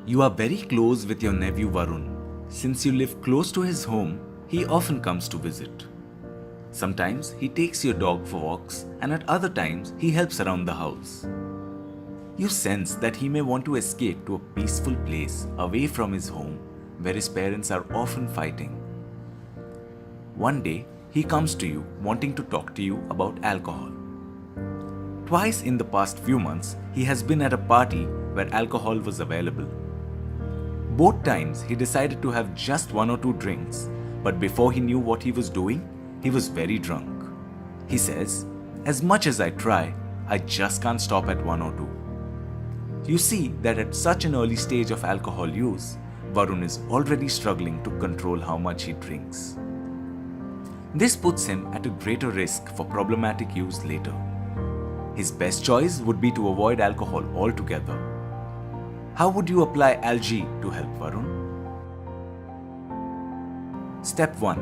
You are very close with your nephew Varun. Since you live close to his home, he often comes to visit. Sometimes he takes your dog for walks, and at other times he helps around the house. You sense that he may want to escape to a peaceful place away from his home where his parents are often fighting. One day, he comes to you wanting to talk to you about alcohol. Twice in the past few months, he has been at a party where alcohol was available. Both times, he decided to have just one or two drinks, but before he knew what he was doing, he was very drunk. He says, "As much as I try, I just can't stop at one or two." You see that at such an early stage of alcohol use, Varun is already struggling to control how much he drinks. This puts him at a greater risk for problematic use later. His best choice would be to avoid alcohol altogether. How would you apply algae to help Varun? Step 1.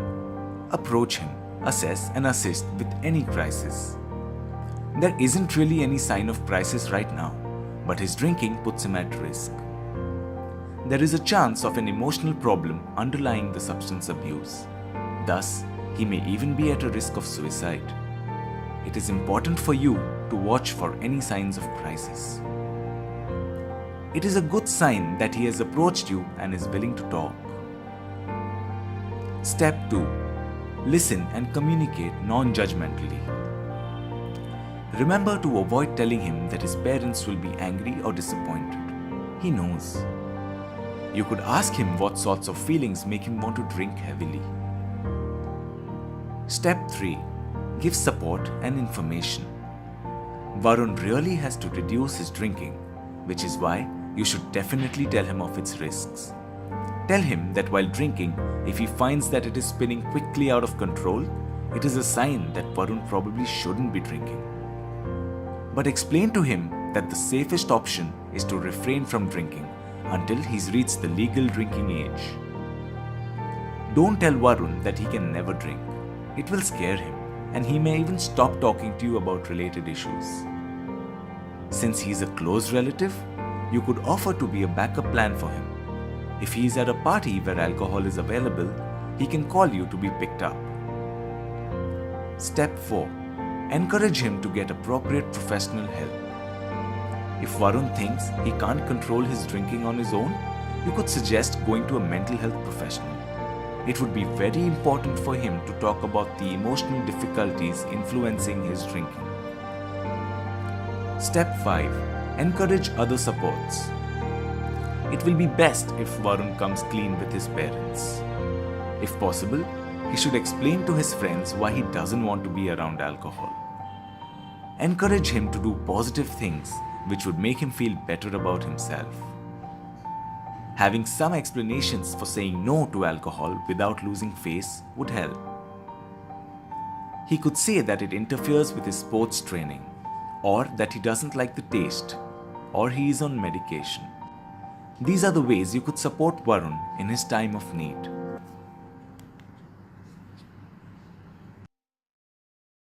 Approach him, assess and assist with any crisis. There isn't really any sign of crisis right now, but his drinking puts him at risk. There is a chance of an emotional problem underlying the substance abuse. Thus, he may even be at a risk of suicide. It is important for you to watch for any signs of crisis. It is a good sign that he has approached you and is willing to talk. Step 2. Listen and communicate non-judgmentally. Remember to avoid telling him that his parents will be angry or disappointed. He knows. You could ask him what sorts of feelings make him want to drink heavily. Step 3. Give support and information. Varun really has to reduce his drinking, which is why you should definitely tell him of its risks. Tell him that while drinking, if he finds that it is spinning quickly out of control, it is a sign that Varun probably shouldn't be drinking. But explain to him that the safest option is to refrain from drinking until he's reached the legal drinking age. Don't tell Varun that he can never drink. It will scare him, and he may even stop talking to you about related issues. Since he's a close relative, you could offer to be a backup plan for him. If he is at a party where alcohol is available, he can call you to be picked up. Step 4. Encourage him to get appropriate professional help. If Varun thinks he can't control his drinking on his own, you could suggest going to a mental health professional. It would be very important for him to talk about the emotional difficulties influencing his drinking. Step 5. Encourage other supports. It will be best if Varun comes clean with his parents. If possible, he should explain to his friends why he doesn't want to be around alcohol. Encourage him to do positive things which would make him feel better about himself. Having some explanations for saying no to alcohol without losing face would help. He could say that it interferes with his sports training, or that he doesn't like the taste, or he is on medication. These are the ways you could support Varun in his time of need.